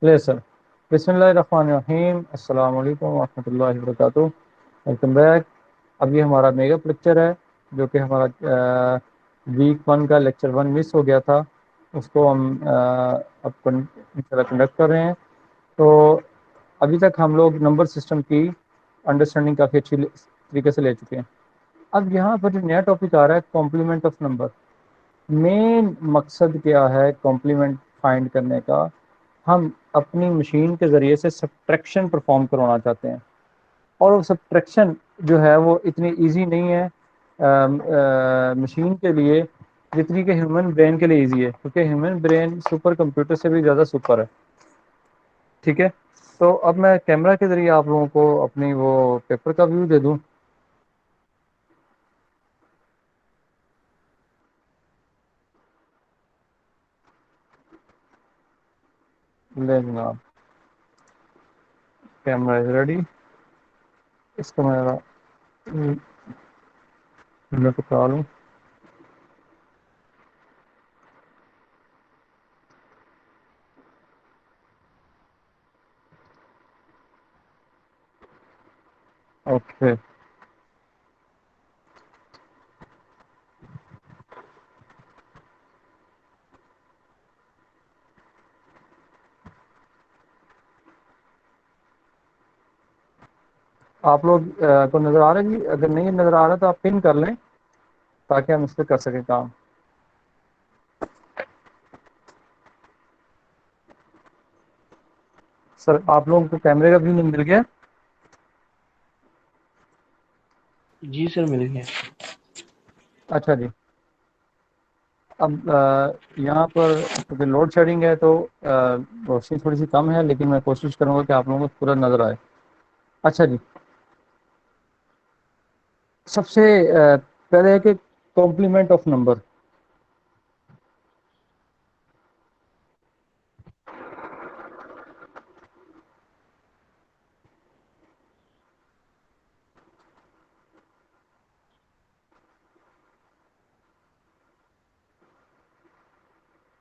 لے سر، بسم اللہ الرحمن الرحیم، السلام علیکم ورحمۃ اللہ وبرکاتہ، ویلکم بیک۔ اب یہ ہمارا میک اپ لیکچر ہے، جو کہ ہمارا ویک 1 کا لیکچر 1 مس ہو گیا تھا، اس کو ہم اب کنڈکٹ کر رہے ہیں۔ تو ابھی تک ہم لوگ نمبر سسٹم کی انڈرسٹینڈنگ کافی اچھی طریقے سے لے چکے ہیں۔ اب یہاں پر جو نیا ٹاپک آ رہا ہے، کمپلیمنٹ آف نمبر۔ مین مقصد کیا ہے کمپلیمنٹ فائنڈ کرنے کا؟ ہم اپنی مشین کے ذریعے سے سبٹریکشن پرفارم کروانا چاہتے ہیں، اور وہ سبٹریکشن جو ہے وہ اتنی ایزی نہیں ہے مشین کے لیے جتنی کہ ہیومن برین کے لیے ایزی ہے، کیونکہ ہیومن برین سپر کمپیوٹر سے بھی زیادہ سپر ہے۔ ٹھیک ہے، تو اب میں کیمرہ کے ذریعے آپ لوگوں کو اپنی وہ پیپر کا ویو دے دوں۔ لے جناب، کیمرہ از ریڈی۔ اس کو میں پکڑا لوں۔ اوکے، آپ لوگ کو نظر آ رہا ہے جی؟ اگر نہیں نظر آ رہا تو آپ پن کر لیں تاکہ ہم اس پہ کر سکیں کام۔ سر آپ لوگوں کو کیمرے کا ویو مل گیا؟ جی سر، مل گیا۔ اچھا جی، اب یہاں پر کیونکہ لوڈ شیڈنگ ہے تو روشنی تھوڑی سی کم ہے، لیکن میں کوشش کروں گا کہ آپ لوگوں کو پورا نظر آئے۔ اچھا جی، سب سے پہلے ہے کہ کمپلیمنٹ آف نمبر۔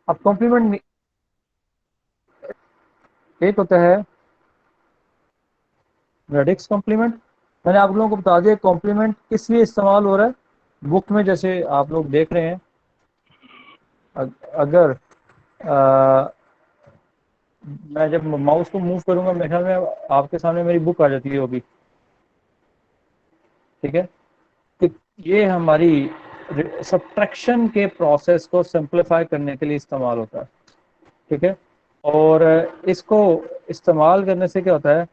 اب کمپلیمنٹ ایک ہوتا ہے ریڈکس کمپلیمنٹ۔ میں نے آپ لوگوں کو بتا دیا کمپلیمنٹ کس لیے استعمال ہو رہا ہے۔ بک میں جیسے آپ لوگ دیکھ رہے ہیں، اگر میں جب ماؤس کو موو کروں گا، میرے خیال میں آپ کے سامنے میری بک آ جاتی ہے ہوگی۔ ٹھیک ہے، کہ یہ ہماری سبٹریکشن کے پروسیس کو سمپلیفائی کرنے کے لیے استعمال ہوتا ہے۔ ٹھیک ہے، اور اس کو استعمال کرنے سے کیا ہوتا ہے،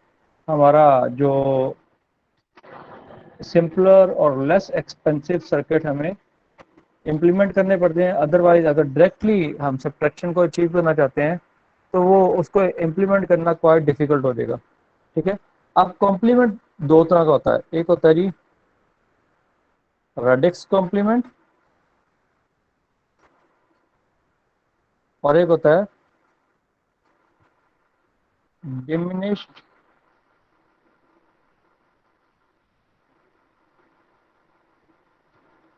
ہمارا جو سمپلر اور لیس ایکسپینسو سرکٹ ہمیں امپلیمنٹ کرنے پڑتے ہیں۔ ادروائز اگر ڈائریکٹلی ہم سبٹریکشن کو اچیو کرنا چاہتے ہیں تو وہ اس کو امپلیمنٹ کرنا کوائٹ ڈیفیکلٹ ہو جائے گا۔ ٹھیک ہے، اب کمپلیمنٹ دو طرح کا ہوتا ہے، ایک ہوتا ہے جی ریڈکس کمپلیمنٹ، اور ایک ہوتا ہے ڈیمینشڈ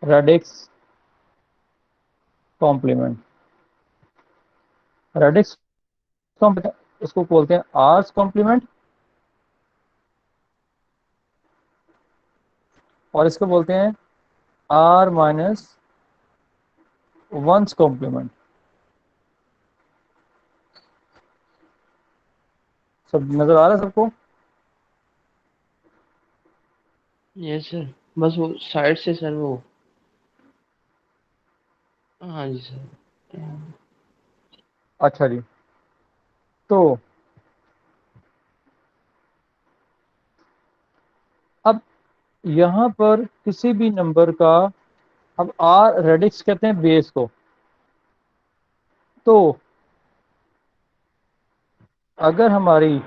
ریڈکس کمپلیمنٹ۔ ریڈکس اس کو بولتے ہیں آرس کمپلیمنٹ، اور اس کو بولتے ہیں آر مائنس ونس کمپلیمنٹ۔ سب نظر آ رہا ہے سب کو؟ یس سر، بس وہ سائڈ سے سر وہ ہاں جی سر۔ اچھا جی، تو اب یہاں پر کسی بھی نمبر کا، اب آر ریڈکس کہتے ہیں بیس کو، تو اگر ہماری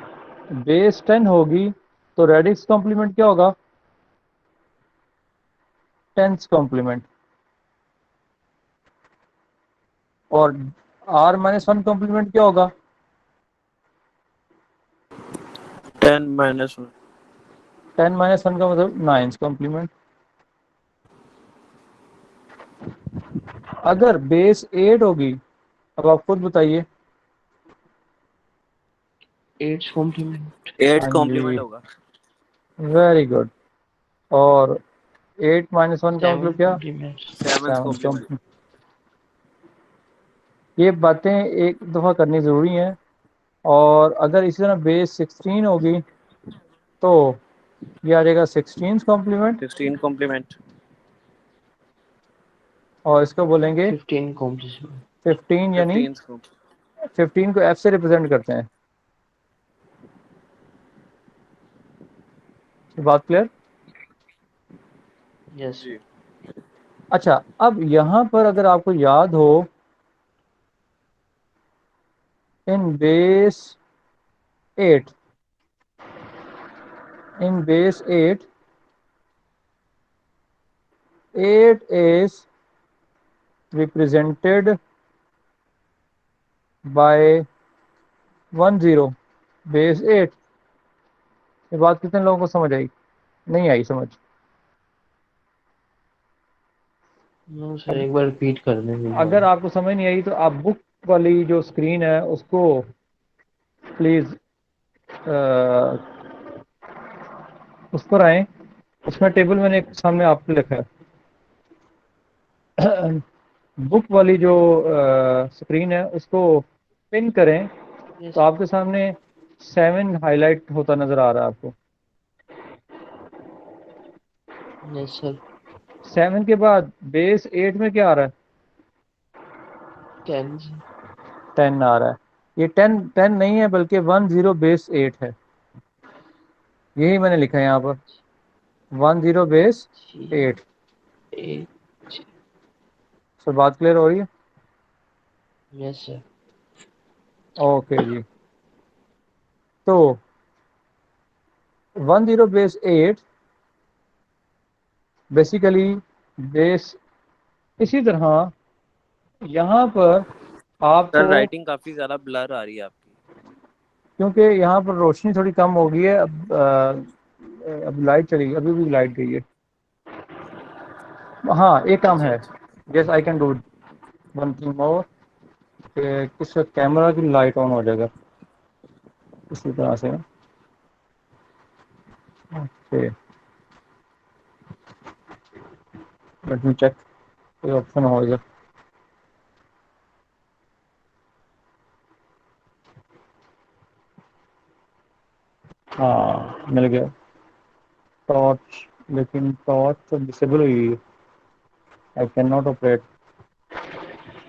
بیس 10 ہوگی تو ریڈکس کمپلیمنٹ کیا ہوگا؟ Ten's complement. اور آر مائنس 1 کمپلیمنٹ کیا ہوگا؟ 10 - 1 10 مائنس 1 کا مطلب 9 کمپلیمنٹ۔ اگر بیس 8 ہوگی، اب آپ خود بتائیے 8 کمپلیمنٹ. 8 ہاں کمپلیمنٹ جی، ہوگا. Very good. اور 8 - 1 کا 7 مطلب کیا؟ کمپلیمنٹ. 7th 7 complement. یہ باتیں ایک دفعہ کرنی ضروری ہیں. اور اگر اسی طرح بیس 16 ہوگی تو یہ آ جائے گا 16 کمپلیمنٹ. 16 کمپلیمنٹ. اور اس کو بولیں گے 15 کمپلیمنٹ. 15، یعنی 15th کو 15 کو ایف سے ریپرزینٹ کرتے ہیں. بات کلیئر؟ یس. جی. اچھا، اب یہاں پر اگر آپ کو یاد ہو ان بیس 8 8 is represented by 10 base 8. یہ بات کتنے لوگوں کو سمجھ آئی؟ نہیں آئی سمجھ؟ نو سر، ایک بار ریپیٹ کر دیں گے. اگر آپ کو سمجھ نہیں آئی تو آپ بک والی جو اسکرین ہے اس کو پلیز اس پر آئیں. اس میں ٹیبل میں نے ایک سامنے آپ کو لکھا ہے. بک والی جو اسکرین ہے اس کو پن کریں تو آپ کے سامنے 7 ہائی لائٹ ہوتا نظر آ رہا ہے آپ کو. یس سر. 7 کے بعد بیس 8 میں کیا آ رہا ہے؟ 10. 10 آ رہا ہے. یہ 10 نہیں ہے بلکہ 10 بیس 8 ہے. یہی میں نے لکھا ہے یہاں پر 10 بیس 8. 8. سر بات کلیئر ہو رہی ہے؟ یس سر. اوکے جی. تو 10 بیس 8 بیسیکلی بیس. اسی طرح یہاں پر آپ سر کو، رائٹنگ کافی زیادہ بلر آ رہی ہے آپ کی. کیونکہ یہاں پر روشنی تھوڑی کم ہو گئی ہے. اب لائٹ چلی گئی، ابھی بھی لائٹ گئی ہے. ہاں ایک کام اچھا ہے. اچھا. Yes I can do one thing more کہ کس کیمرہ کی لائٹ آن ہو جائے گا اسی طرح سے. اوکے، لیٹ می چیک کوئی آپشن ہو جائے. ہاں مل گیا ٹارچ، لیکن ٹارچ تو ڈسیبل ہوئی ہے. I can not operate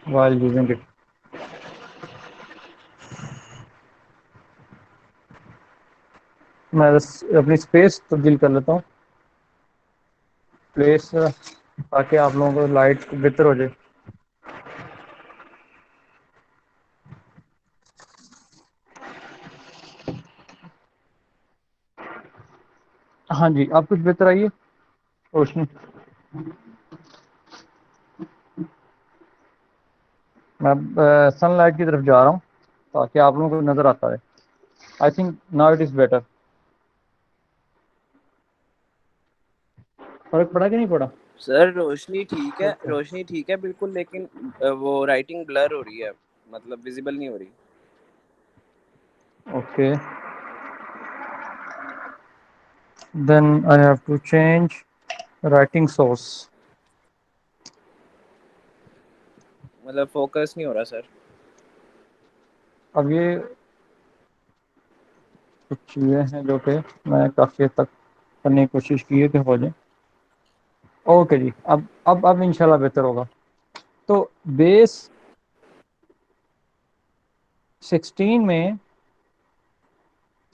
while using it. میں اپنی اسپیس تبدیل کر لیتا ہوں پلیس تاکہ آپ لوگوں کو لائٹ بہتر ہو جائے. ہاں جی، آپ کچھ بہتر آئیے روشنی. میں سن لائٹ کی طرف جا رہا ہوں تاکہ آپ لوگوں کو نظر آتا ہے. I think now it is better. فرق پڑا کہ نہیں پڑا؟ سر روشنی ٹھیک ہے بالکل، لیکن وہ رائٹنگ بلر ہو رہی ہے، مطلب ویزیبل نہیں ہو رہی. Okay, then I have to change writing source. مطلب فوکس نہیں ہو رہا سر. اب یہ کچھ چیزیں ہیں جو کہ میں کافی حد تک کرنے کی کوشش کی ہے کہ ہو جائے. اوکے جی، اب انشاءاللہ بہتر ہوگا. تو بیس 16 میں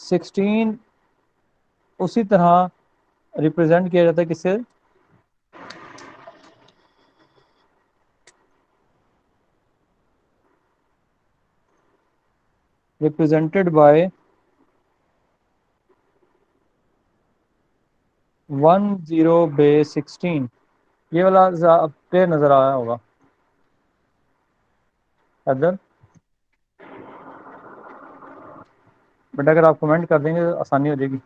16 اسی طرح ریپرزینٹ کیا جاتا ہے کس سے؟ ریپرزینٹیڈ بائی 10 بیس 16. یہ والا کلیئر نظر آیا ہوگا ادر. بٹ اگر آپ کمنٹ کر دیں گے تو آسانی ہو جائے گی.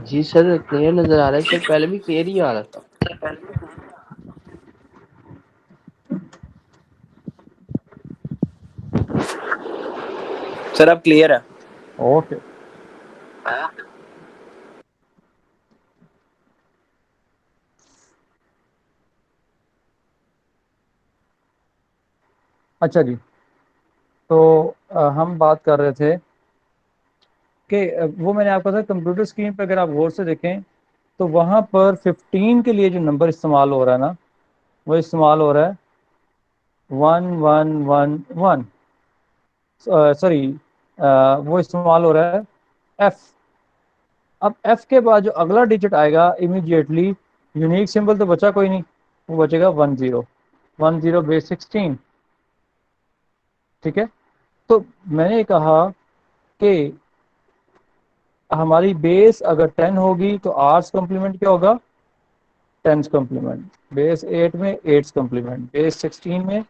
جی سر کلیئر نظر آ رہا ہے سر، پہلے بھی کلیئر ہی آ رہا تھا. سر اب کلیئر ہے. اوکے. اچھا جی, تو ہم بات کر رہے تھے کہ وہ میں نے آپ کو کہا کمپیوٹر اسکرین پہ اگر آپ غور سے دیکھیں تو وہاں پر 15 کے لیے جو نمبر استعمال ہو رہا ہے نا, وہ استعمال ہو رہا ہے 1111, سوری وہ استعمال ہو رہا ہے ایف. اب ایف کے بعد جو اگلا ڈیجٹ آئے گا امیڈیٹلی یونیک سمبل تو بچا کوئی نہیں, وہ بچے گا 10 بیس 16. ٹھیک ہے, تو میں نے کہا کہ ہماری بیس اگر 10 ہوگی تو آرٹس کمپلیمنٹ کیا ہوگا, 10 کمپلیمنٹ. بیس 8 میں 8 کمپلیمنٹ, بیس 16 میں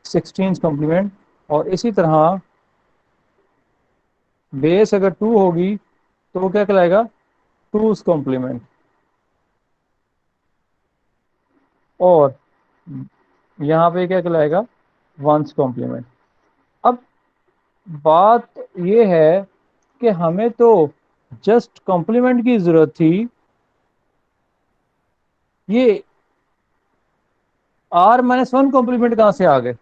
16 کمپلیمنٹ. اور اسی طرح بیس اگر 2 ہوگی تو وہ کیا کہلائے گا, 2's کمپلیمنٹ. اور یہاں پہ کیا کہلائے گا, 1's کمپلیمنٹ. اب بات یہ ہے کہ ہمیں تو جسٹ کمپلیمنٹ کی ضرورت تھی, یہ R-1 کمپلیمنٹ کہاں سے آ گئے,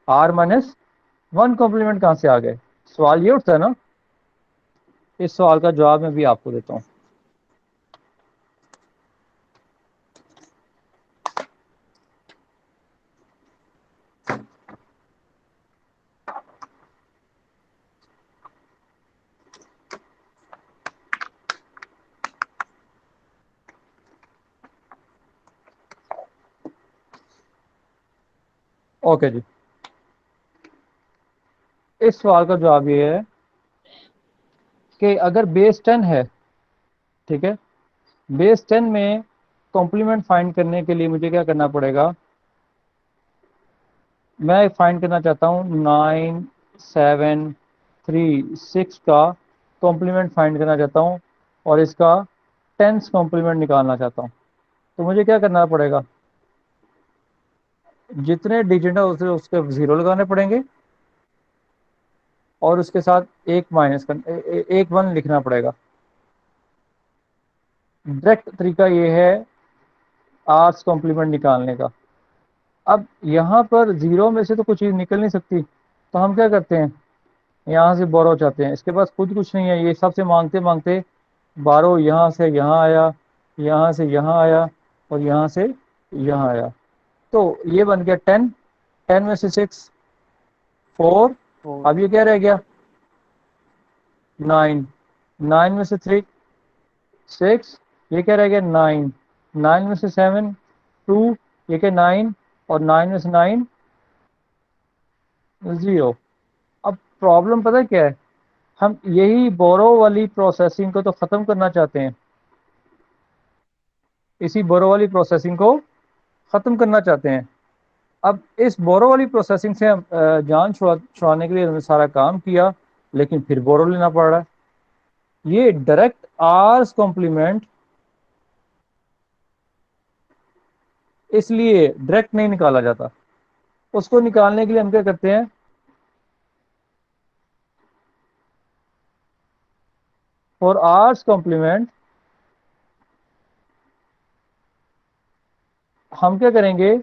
R-1 کمپلیمنٹ کہاں سے آ گئے, سوال یہ اٹھتا ہے نا. اس سوال کا جواب میں بھی آپ کو دیتا ہوں. اوکے جی, اس سوال کا جواب یہ ہے کہ اگر بیس 10 ہے, ٹھیک ہے, بیس 10 میں کمپلیمنٹ فائنڈ کرنے کے لیے مجھے کیا کرنا پڑے گا, میں فائنڈ کرنا چاہتا ہوں 9 7 3 6 کا کمپلیمنٹ فائنڈ کرنا چاہتا ہوں, اور اس کا 10th کمپلیمنٹ نکالنا چاہتا ہوں. تو مجھے کیا کرنا پڑے گا, جتنے ڈیجٹ ہیں اس کے 0 لگانے پڑیں گے, اور اس کے ساتھ ایک 1 لکھنا پڑے گا. ڈائریکٹ طریقہ یہ ہے آرٹس کمپلیمنٹ نکالنے کا. اب یہاں پر 0 میں سے تو کچھ چیز نکل نہیں سکتی, تو ہم کیا کرتے ہیں, یہاں سے بورو چاہتے ہیں. اس کے پاس خود کچھ نہیں ہے, یہ سب سے مانگتے مانگتے بارو یہاں سے یہاں آیا, یہاں سے یہاں آیا, اور یہاں سے یہاں آیا. تو یہ بن گیا 10, 10 میں سے 6 4. اب یہ کیا رہ گیا, 9, 9 میں سے 3 6, یہ کیا رہ گیا 9, 9 میں سے 7 2, یہ کیا 9, اور 9 میں سے 9 0. اب پرابلم پتہ کیا ہے, ہم یہی بورو والی پروسیسنگ کو تو ختم کرنا چاہتے ہیں, اسی بورو والی پروسیسنگ کو ختم کرنا چاہتے ہیں. اب اس بورو والی پروسیسنگ سے جان چھڑانے کے لیے ہم نے سارا کام کیا, لیکن پھر بورو لینا پڑ رہا ہے. یہ ڈائریکٹ آرس کمپلیمنٹ اس لیے ڈائریکٹ نہیں نکالا جاتا. اس کو نکالنے کے لیے ہم کیا کرتے ہیں, فار آرس کمپلیمنٹ ہم کیا کریں گے,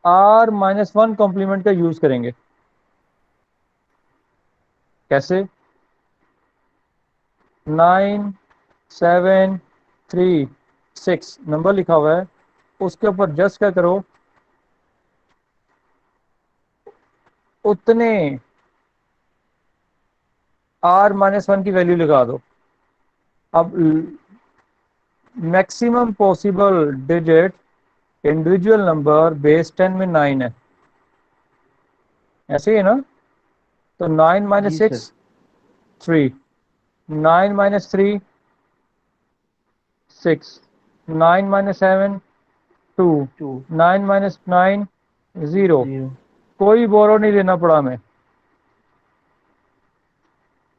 R-1 کمپلیمنٹ کا یوز کریں گے. کیسے, 9 7 3 6 نمبر لکھا ہوا ہے, اس کے اوپر جسٹ کیا کرو, اتنے R-1 کی ویلیو لگا دو. اب maximum possible digit individual number base 10 میں 9 ہے, ایسے ہی ہے نا. تو 9 جی - سر. 6 3, 9 - 3 6, 9 - 7 2, 2 9 - 9 0. 0. کوئی بورو نہیں لینا پڑا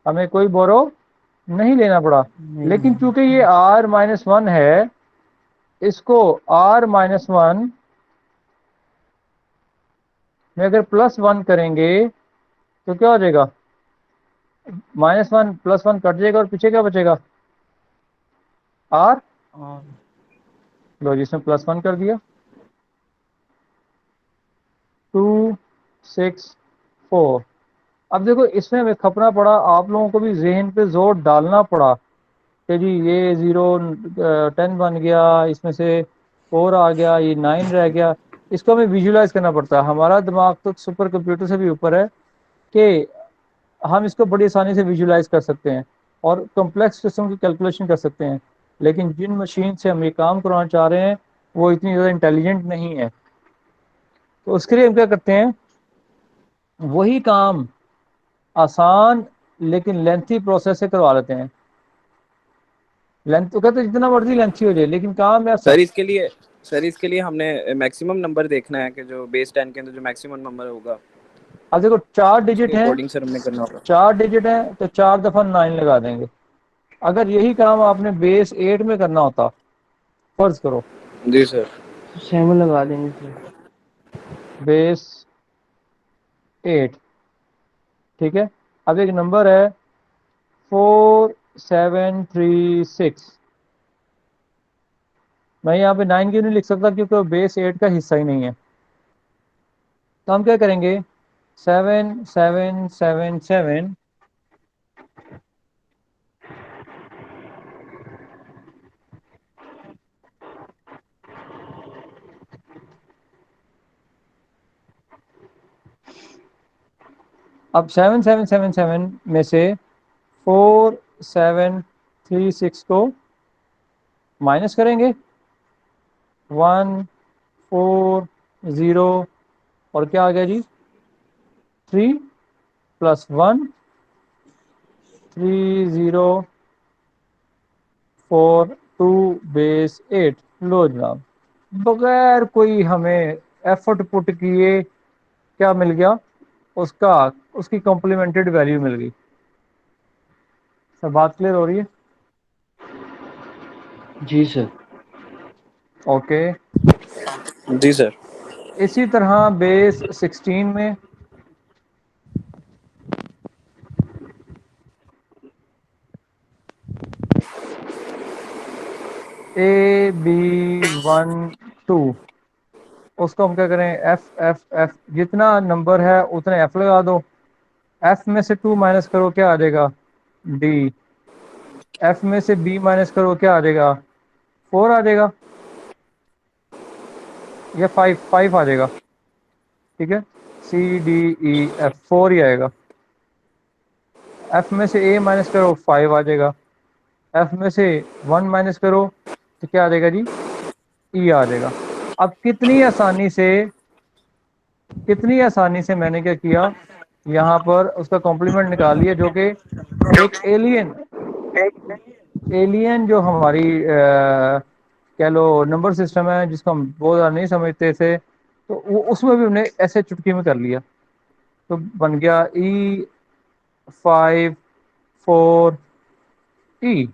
ہمیں کوئی بورو نہیں لینا پڑا. نہیں. لیکن چونکہ یہ R-1 ہے, اس کو R-1 میں اگر +1 کریں گے تو کیا ہو جائے گا؟ -1 +1 کٹ جائے گا اور پیچھے کیا بچے گا؟ R. اور لو جی اس میں +1 کر دیا. 2 6 4. اب دیکھو اس میں ہمیں کھپنا پڑا، آپ لوگوں کو بھی ذہن پہ زور ڈالنا پڑا کہ جی یہ 0 10 بن گیا، اس میں سے 4 آ گیا، یہ 9 رہ گیا. اس کو ہمیں ویژولائز کرنا پڑتا ہے. ہمارا دماغ تو سپر کمپیوٹر سے بھی اوپر ہے کہ ہم اس کو بڑی آسانی سے ویژولائز کر سکتے ہیں اور کمپلیکس سسٹم کی کیلکولیشن کر سکتے ہیں. لیکن جن مشین سے ہم یہ کام کرانا چاہ رہے ہیں وہ اتنی زیادہ انٹیلیجنٹ نہیں ہے، تو اس کے لیے ہم کیا کرتے ہیں، وہی کام آسان لیکن لینتھی پروسیس سے کروا لیتے ہیں. لینتھ تو کہتے جتنا مرضی لینتھی ہو جائے لیکن کام ایسا. سر اس کے لیے ہم نے میکسیمم نمبر دیکھنا ہے کہ جو بیس 10 کے اندر جو میکسیمم نمبر ہوگا اب دیکھو 4 اس ڈیجٹ کے ہیں، اکارڈنگ سر ہم نے کرنا ہوگا. 4 ڈیجٹ ہیں تو 4 دفعہ 9 لگا دیں گے. اگر یہی کام آپ نے بیس 8 میں کرنا ہوتا، فرض کرو جی سر. 7 لگا دیں گے سر. بیس 8 ٹھیک ہے. اب ایک نمبر ہے 4736. میں یہاں پہ 9 کیوں نہیں لکھ سکتا؟ کیونکہ وہ بیس 8 کا حصہ ہی نہیں ہے. تو ہم کیا کریں گے، 7777 اب 7777 میں سے 4736 کو مائنس کریں گے. 140 اور کیا آ گیا جی، 3 + 1 3042 بیس 8. لو جناب بغیر کوئی ہمیں ایفرٹ پٹ کیے کیا مل گیا، اس کی کمپلیمنٹڈ ویلیو مل گئی. سب بات کلیئر ہو رہی ہے؟ جی سر. اوکے. جی سر. اسی طرح بیس 16 میں AB12 اس کو ہم کیا کریں، F جتنا نمبر ہے اتنے F لگا دو. F میں سے 2 مائنس کرو کیا آ جائے گا، D. F میں سے B مائنس کرو کیا آ جائے گا، 4 آ جائے گا یا 5 آ جائے گا. ٹھیک ہے، CDEF 4 ہی آئے گا. F میں سے A مائنس کرو 5 آ جائے گا. F میں سے 1 مائنس کرو تو کیا آ جائے گا جی، E آ جائے گا. اب کتنی آسانی سے میں نے کیا کیا، یہاں پر اس کا کمپلیمنٹ نکال لیا، جو کہ ایک ایلین جو ہماری کہہ لو نمبر سسٹم ہے جس کو ہم بہت زیادہ نہیں سمجھتے تھے، تو وہ اس میں بھی ہم نے ایسے چٹکی میں کر لیا. تو بن گیا E54E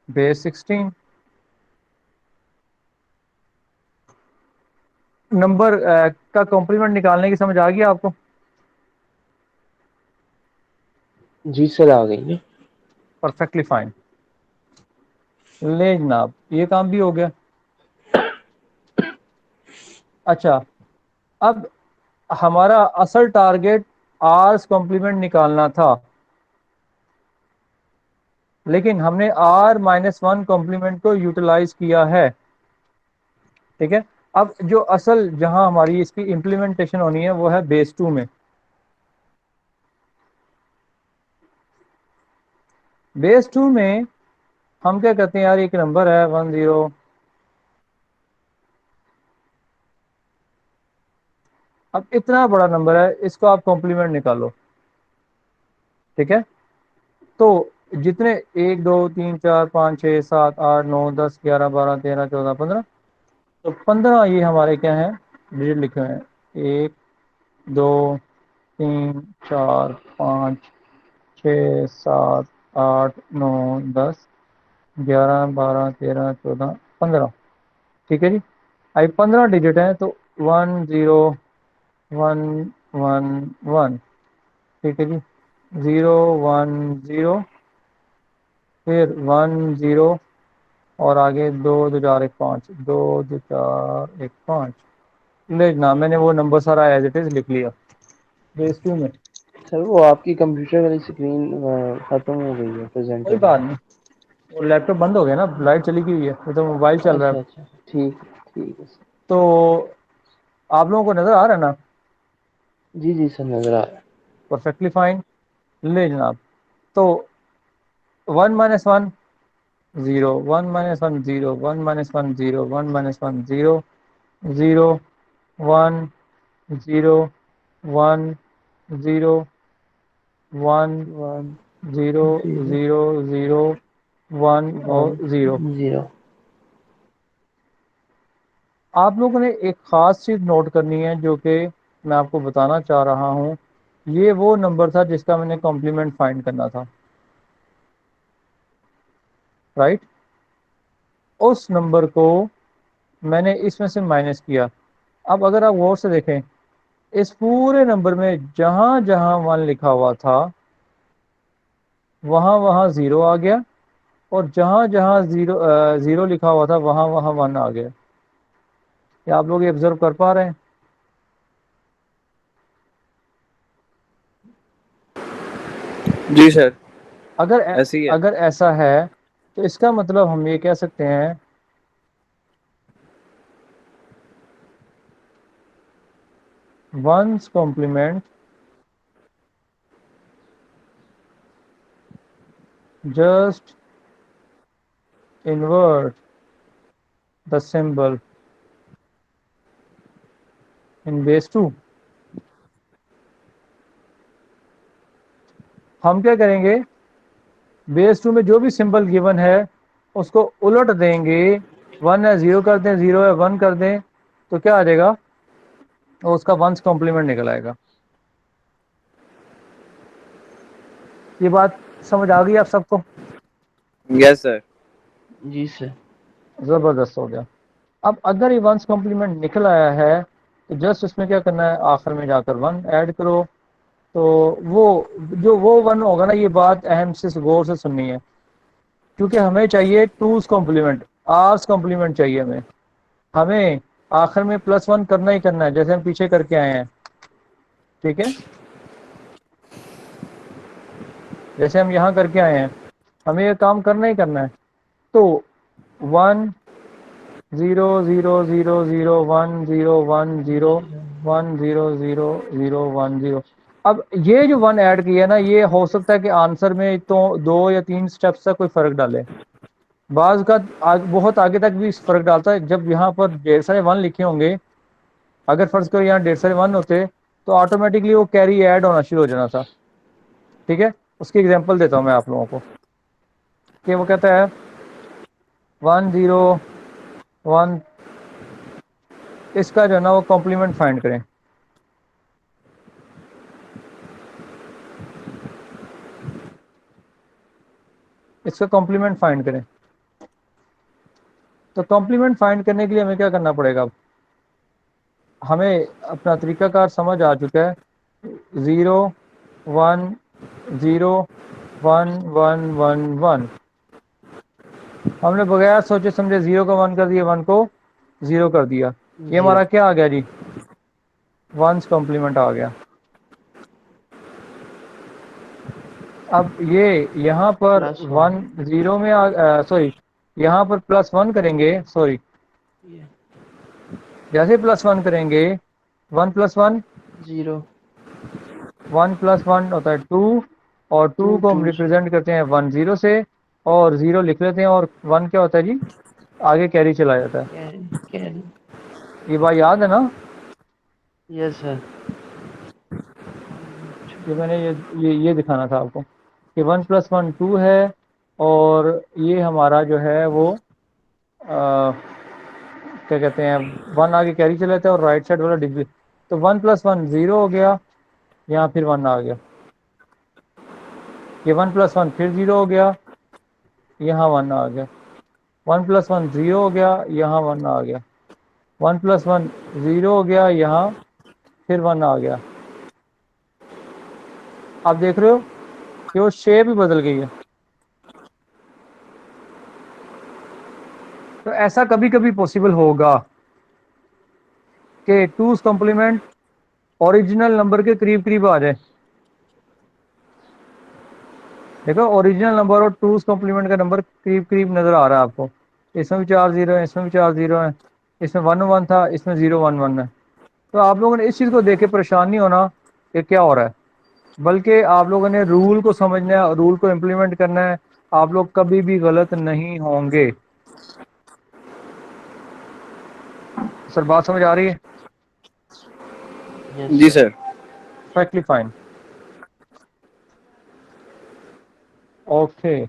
بیس 16. نمبر کا کمپلیمنٹ نکالنے کی سمجھ آ گیا آپ کو؟ جی سر آ گئی ہے. Perfectly fine. لے جناب یہ کام بھی ہو گیا. اچھا اب ہمارا اصل ٹارگیٹ آرس کمپلیمنٹ نکالنا تھا، لیکن ہم نے R-1 کمپلیمنٹ کو یوٹیلائز کیا ہے. ٹھیک ہے. اب جو اصل جہاں ہماری اس کی امپلیمنٹیشن ہونی ہے وہ ہے بیس 2 میں. بیس 2 میں ہم کیا کرتے ہیں یار، ایک نمبر ہے 10. اب اتنا بڑا نمبر ہے، اس کو آپ کمپلیمنٹ نکالو. ٹھیک ہے، تو جتنے 1 2 3 4 5 6 7 8 9 10 11 12 13 14 15، تو 15 یہ ہمارے کیا ہیں، ڈیجٹ لکھے ہوئے ہیں. 1 2 3 4 5 6 7 8 9 10 11 12 13 14 15. ٹھیک ہے جی. اب 15 ڈیجٹ ہیں تو 10 1 1 1 ٹھیک ہے جی 0 1 0 پھر 1 0 اور آگے 2 2 4 1 5 2 2 4 1 5 لے جناب میں نے وہ نمبر سارا ایز اٹ از لکھ لیا بیس 2 میں سر وہ آپ کی کمپیوٹر والی اسکرین ختم ہو گئی ہے کوئی پریزنٹر بات میں. نہیں وہ لیپ ٹاپ بند ہو گیا نا لائٹ چلی گئی ہے وہ تو موبائل چل رہا اچھا ہے اچھا ٹھیک ہے سر. تو آپ لوگوں کو نظر آ رہا ہے نا جی سر نظر آ رہا ہے. پرفیکٹلی فائن لے جناب تو 1 minus 1 0 1 minus 1 0 1 minus 1 0 1 minus 1 0 0 1 0 1 0 1 1 0 0 0 0 1 اور 0 0. آپ لوگوں نے ایک خاص چیز نوٹ کرنی ہے جو کہ میں آپ کو بتانا چاہ رہا ہوں یہ وہ نمبر تھا جس کا میں نے کمپلیمنٹ فائنڈ کرنا تھا رائٹ اس نمبر کو میں نے اس میں سے مائنس کیا اب اگر آپ غور سے دیکھیں اس پورے نمبر میں جہاں جہاں 1 لکھا ہوا تھا وہاں وہاں 0 آ گیا اور جہاں جہاں 0 لکھا ہوا تھا وہاں وہاں 1 آ گیا کیا آپ لوگ یہ آبزرو کر پا رہے ہیں جی سر اگر ایسے ہی ہے. اگر ایسا ہے تو اس کا مطلب ہم یہ کہہ سکتے ہیں one's complement just invert the symbol in base 2 ہم کیا کریں گے بیس 2 میں جو بھی سمبل گیون ہے اس کو الٹ دیں گے 1 ہے 0 کر دیں 0 ہے 1 کر دیں تو کیا آ جائے گا اور اس کا ونس کمپلیمنٹ نکل آئے گا یہ بات سمجھ آ گئی آپ سب کو یس سر. جی سر. زبردست ہو گیا اب اگر یہ ونس کمپلیمنٹ نکل آیا ہے تو جسٹ اس میں کیا کرنا ہے آخر میں جا کر 1 ایڈ کرو تو وہ 1 ہوگا نا یہ بات اہم سے غور سے سننی ہے کیونکہ ہمیں چاہیے 2's کمپلیمنٹ آر's کمپلیمنٹ چاہیے ہمیں آخر میں +1 کرنا ہی کرنا ہے جیسے ہم پیچھے کر کے آئے ہیں ٹھیک ہے جیسے ہم یہاں کر کے آئے ہیں ہمیں یہ کام کرنا ہی کرنا ہے تو 1 0 0 0 0 1 0 1 0 1 0 0 0 1 0 اب یہ جو 1 ایڈ کیا ہے نا یہ ہو سکتا ہے کہ آنسر میں تو 2 یا 3 سٹیپس تک کوئی فرق ڈالے بعض کا بہت آگے تک بھی فرق ڈالتا ہے جب یہاں پر 1.5 لکھے ہوں گے اگر فرض کرو یہاں 1.5 ہوتے تو آٹومیٹکلی وہ کیری ایڈ ہونا شروع ہو جانا تھا ٹھیک ہے اس کی ایگزامپل دیتا ہوں میں آپ لوگوں کو کہ وہ کہتا ہے 1 0 1 اس کا جو ہے نا وہ کمپلیمنٹ فائنڈ کریں اس کا کمپلیمنٹ فائنڈ کریں تو کمپلیمنٹ فائنڈ کرنے کے لیے ہمیں کیا کرنا پڑے گا اب ہمیں اپنا طریقہ کار سمجھ آ چکا ہے 0 1 0 1 1 1 1 ہم نے بغیر سوچے سمجھے 0 کو 1 کر دیا 1 کو 0 کر دیا یہ زیرو. ہمارا کیا آ گیا جی ونس کمپلیمنٹ آ گیا اب یہ یہاں پر +1 1 0 میں سوری یہاں پر +1 کریں گے سوری جیسے +1 کریں گے 1 + 1 0 1 + 1 ہوتا ہے 2 اور 2 2 کو ہم 2 سے ریپرزینٹ کرتے ہیں 1 0 سے اور 0 لکھ لیتے ہیں اور 1 کیا ہوتا ہے جی آگے کیری چلا جاتا کیری. ہے یہ بات یاد ہے نا یس سر. کہ میں نے یہ دکھانا تھا آپ کو کہ 1 + 1 2 ہے اور یہ ہمارا جو ہے وہ کیا کہتے ہیں 1 آگے کیری چلا جاتا ہے اور رائٹ سائڈ والا ڈگری تو 1 + 1 0 ہو گیا یہاں پھر 1 آ گیا یہ 1 + 1 پھر 0 ہو گیا یہاں 1 آ گیا 1 + 1 0 ہو گیا یہاں 1 آ گیا 1 + 1 0 ہو گیا یہاں پھر 1 آ گیا. آپ دیکھ رہے ہو کہ وہ شیپ ہی بدل گئی ہے. تو ایسا کبھی کبھی پاسبل ہوگا کہ 2's کمپلیمنٹ اوریجنل نمبر کے قریب قریب آ جائے. دیکھو اوریجنل نمبر اور 2's کمپلیمنٹ کا نمبر قریب قریب نظر آ رہا ہے آپ کو. اس میں بھی 4 0 ہیں, اس میں بھی 4 0 ہیں, اس میں 1 1 تھا, اس میں 0 1 1 ہے. تو آپ لوگوں نے اس چیز کو دیکھ کے پریشان نہیں ہونا کہ کیا ہو رہا ہے, بلکہ آپ لوگوں نے رول کو سمجھنا ہے, رول کو امپلیمنٹ کرنا ہے. آپ لوگ کبھی بھی غلط نہیں ہوں گے. سر بات سمجھ آ رہی ہے؟ Yes ji sir. Sir. Perfectly fine. Okay,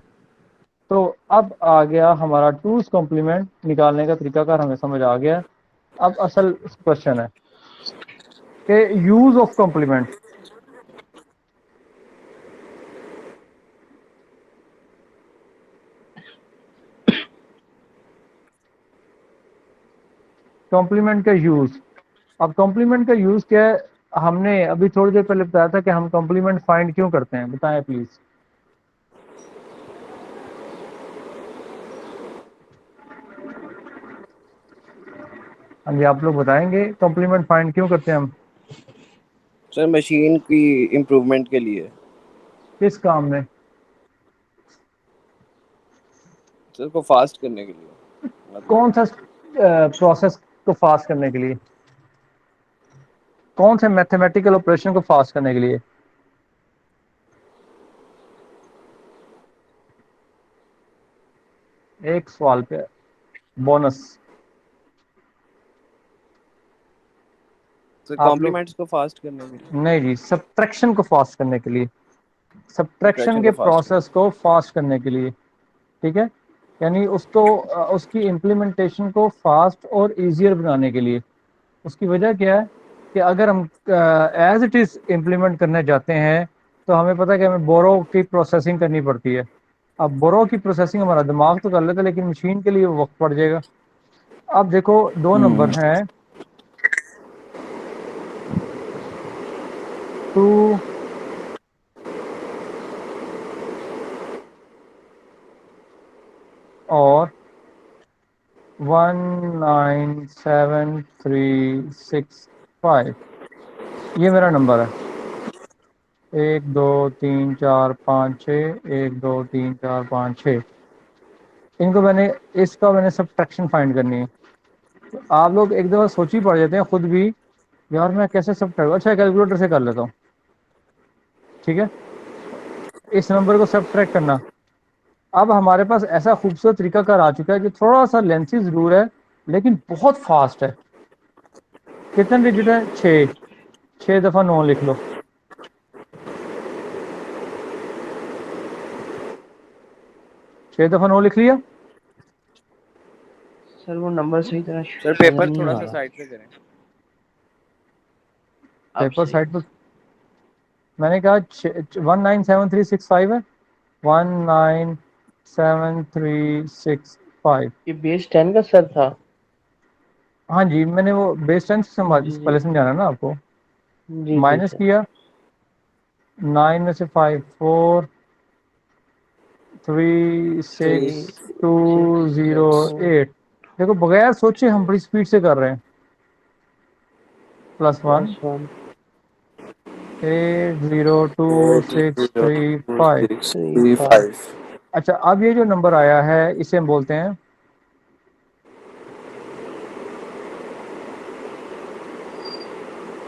تو اب آ گیا ہمارا 2's کمپلیمنٹ نکالنے کا طریقہ کار ہمیں سمجھ آ گیا. اب اصل کوشچن ہے کہ یوز آف کمپلیمنٹ. کمپلیمنٹ کا یوز. اب کمپلیمنٹ کا یوز کیا ہے؟ ہم نے ابھی تھوڑی دیر پہلے بتایا تھا کہ ہم کمپلیمنٹ فائنڈ کیوں کرتے ہیں, بتائیں پلیز. ہاں جی, آپ لوگ بتائیں گے کمپلیمنٹ فائنڈ کیوں کرتے ہیں ہم؟ سر مشین کی امپروومنٹ کے لیے. کس کام میں؟ سر کو فاسٹ کرنے کے لیے. کون سا پروسیس کو فاسٹ کرنے کے لیے؟ کون سے میتھمیٹیکل آپریشن کو فاسٹ کرنے کے لیے؟ ایک سوال پہ بونس. سر آپ لوگ کمپلیمنٹس کو فاسٹ کرنے کے لیے. نہیں جی, سبٹریکشن کو فاسٹ کرنے کے لیے, سبٹریکشن سبٹریکشن کے کو فاسٹ کرنے. پروسیس کو فاسٹ کرنے کے لیے. ٹھیک ہے, یعنی اس کی امپلیمنٹیشن کو فاسٹ اور ایزیئر بنانے کے لیے. اس کی وجہ کیا ہے کہ اگر ہم ایز اٹ از امپلیمنٹ کرنے جاتے ہیں تو ہمیں پتہ ہے کہ ہمیں بورو کی پروسیسنگ کرنی پڑتی ہے. اب بورو کی پروسیسنگ ہمارا دماغ تو کر لیتا ہے, لیکن مشین کے لیے وقت پڑ جائے گا. اب دیکھو 2 نمبر ہیں 2 اور 197365. یہ میرا نمبر ہے 1 2 3 4 5 6, 1 2 3 4 5 6. ان کو اس کا میں نے سبٹریکشن فائنڈ کرنی ہے. تو آپ لوگ ایک دفعہ سوچی پڑ جاتے ہیں خود بھی, یار میں کیسے سبٹریکٹ, اچھا کیلکولیٹر سے کر لیتا ہوں. ٹھیک ہے, اس نمبر کو سبٹریکٹ کرنا. اب ہمارے پاس ایسا خوبصورت طریقہ کار آ چکا ہے جو تھوڑا سا لینتھی ضرور ہے لیکن بہت فاسٹ ہے. کتنے ڈیجٹ ہے؟ 6. 6 دفعہ 9 لکھ لو. 6 دفعہ 9 لکھ لیا. سر وہ نمبر صحیح طرح سر نظر پیپر نہیں تھوڑا آ سا رہا. سائڈ پہ کریں. اب پیپر صحیح. سائٹ پر میں نے کہا 197365 ہے. 197365. یہ بیس 10 کا سر تھا. ہاں جی, میں نے وہ بیس 10 سے جی جی پہلے سمجھانا نا آپ کو. جی جی مائنس سر. کیا 9 میں سے 5 4 3 6 3 2 0 6 8. دیکھو بغیر سوچے ہم بڑی سپیڈ سے کر رہے ہیں. +1 +1 8 0 2 6 3 5. 3 5. اچھا, اب یہ جو نمبر آیا ہے اسے ہم بولتے ہیں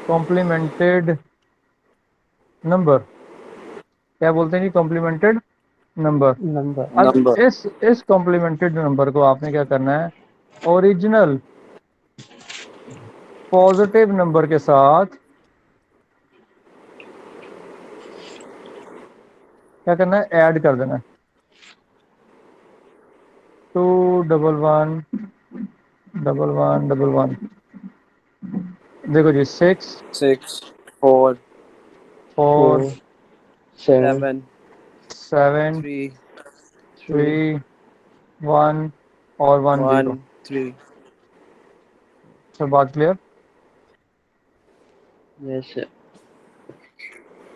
کمپلیمنٹڈ نمبر. کیا بولتے ہیں جی؟ Complemented number. نمبر. اب اس کمپلیمنٹڈ نمبر کو آپ نے کیا کرنا ہے, اوریجنل پازیٹیو نمبر کے ساتھ کیا کرنا ہے, ایڈ کر دینا ہے. 2 1 1 1 1 1. دیکھو جی 6 6 4 4 4 7 7 7 3 3 3 1 اور 1 0. 1 3. سب بات کلیئر؟ Yes, sir.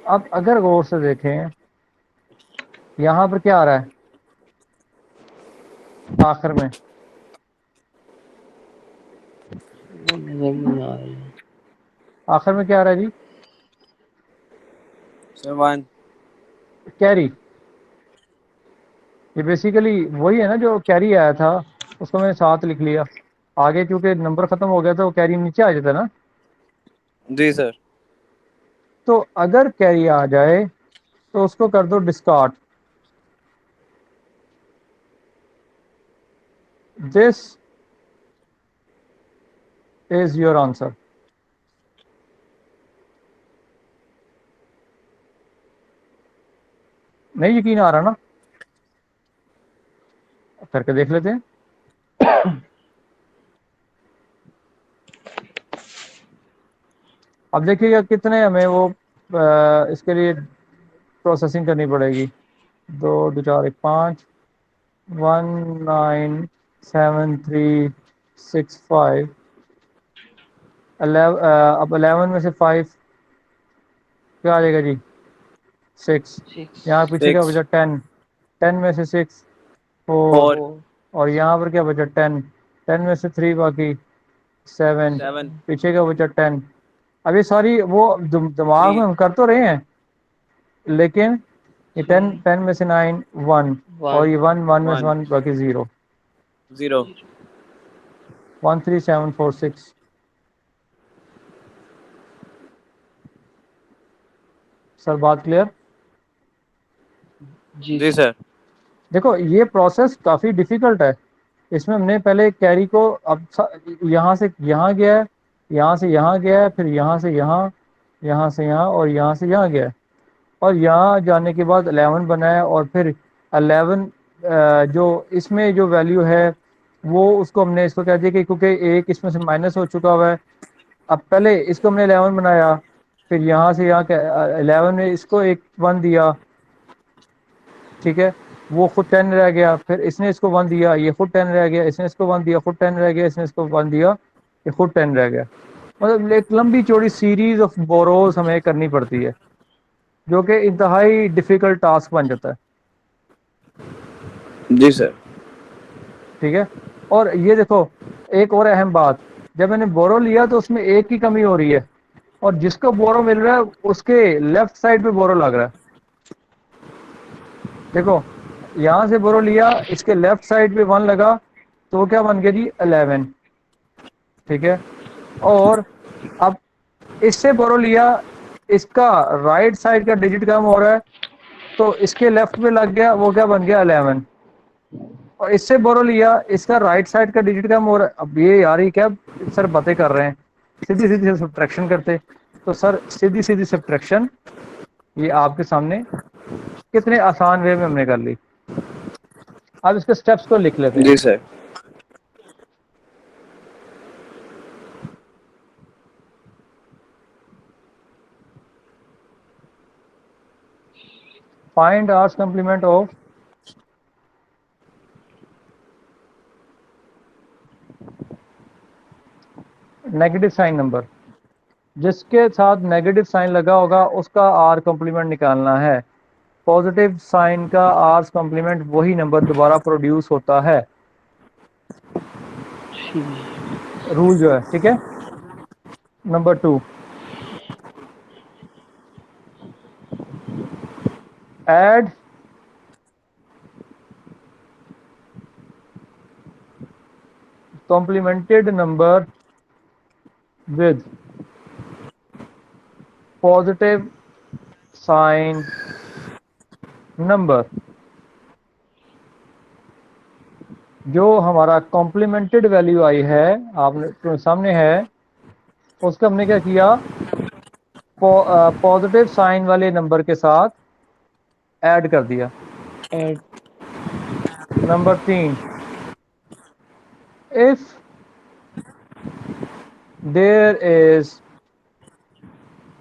اب اگر غور سے دیکھیں یہاں پر کیا آ رہا ہے آخر میں؟ وہ نظر نہیں آ رہی ہے. آخر میں کیا آ رہا ہے جی؟ سر 1. کیری. یہ بیسیکلی وہی ہے نا جو کیری آیا تھا اس کو میں نے ساتھ لکھ لیا. آگے کیونکہ نمبر ختم ہو گیا تھا وہ کیری نیچے آ جاتا نا. جی سر. تو اگر کیری آ جائے تو اس کو کر دو discard. This is your answer. نہیں یقین آ رہا نا؟ کر کے دیکھ لیتے ہیں. اب دیکھیے گا کتنے ہمیں وہ اس کے لیے پروسیسنگ کرنی پڑے گی. 2 2 4 1 5 197365. اب 11 میں سے 5 کیا آ جائے گا جی؟ 6. 6. یہاں پیچھے کیا 6. بچا 10. 10 میں سے 6 4. 4. 4. اور یہاں پر کیا بچا 10. 10 میں سے 3 باقی 7. 7. پیچھے کا بچا 10. اب یہ ساری وہ دماغ 3. میں ہم کر تو رہے ہیں لیکن یہ 10 میں سے 9 1 اور 1. یہ 1 میں سے 1. 1 باقی 0. 0. 13746. سر بات کلیئر؟ جی جی سر. سر. دیکھو یہ پروسیس کافی ڈیفیکلٹ ہے. اس میں ہم نے پہلے کیری کو اب یہاں سے یہاں گیا ہے یہاں سے یہاں گیا ہے پھر یہاں سے یہاں یہاں سے یہاں اور یہاں سے یہاں گیا ہے اور یہاں جانے کے بعد 11 بنایا اور پھر 11 جو اس میں جو ویلیو ہے وہ اس کو ہم نے اس کو کہہ دیا کہ کیونکہ ایک اس میں سے مائنس ہو چکا ہوا ہے. اب پہلے اس کو ہم نے 11 بنایا پھر یہاں سے یہاں 11 نے اس کو ایک 1 دیا. ٹھیک ہے وہ خود 10 رہ گیا پھر اس نے اس کو 1 دیا یہ خود 10 رہ گیا اس نے اس کو 1 دیا خود 10 رہ گیا اس نے اس کو 1 دیا یہ خود 10 رہ گیا. مطلب ایک لمبی چوڑی سیریز آف بوروز ہمیں کرنی پڑتی ہے جو کہ انتہائی ڈیفیکلٹ ٹاسک بن جاتا ہے. جی سر. ٹھیک ہے. اور یہ دیکھو ایک اور اہم بات جب میں نے بورو لیا تو اس میں ایک کی کمی ہو رہی ہے اور جس کو بورو مل رہا ہے اس کے لیفٹ سائڈ پہ بورو لگ رہا ہے. دیکھو یہاں سے بورو لیا اس کے لیفٹ سائڈ پہ 1 لگا تو وہ کیا بن گیا جی 11. ٹھیک ہے. اور اب اس سے بورو لیا اس کا رائٹ سائڈ کا ڈیجٹ کم ہو رہا ہے تو اس کے لیفٹ پہ لگ گیا وہ کیا بن گیا 11. اور اس سے بورو لیا اس کا رائٹ سائڈ کا ڈیجٹ کم ہو رہا ہے. اب یہ یار یہ کیا سر باتیں کر رہے ہیں سیدھی سیدھی سبٹریکشن کرتے تو سر سیدھی سیدھی سبٹریکشن یہ آپ کے سامنے کتنے آسان وے میں ہم نے کر لی. اب اس کے سٹیپس کو لکھ لیتے ہیں. جی sir. Find R's complement of negative sign number. جس کے ساتھ نیگیٹو سائن لگا ہوگا اس کا آر کمپلیمنٹ نکالنا ہے. پازیٹیو سائن کا آرس کمپلیمنٹ وہی نمبر دوبارہ پروڈیوس ہوتا ہے. رول جو ہے ٹھیک ہے. Number 2 add complemented number with positive sign number. جو ہمارا کمپلیمنٹڈ ویلیو آئی ہے آپ نے سامنے ہے اس کا ہم نے کیا کیا پازیٹیو سائن والے نمبر کے ساتھ ایڈ کر دیا. Add. Number 3 if there is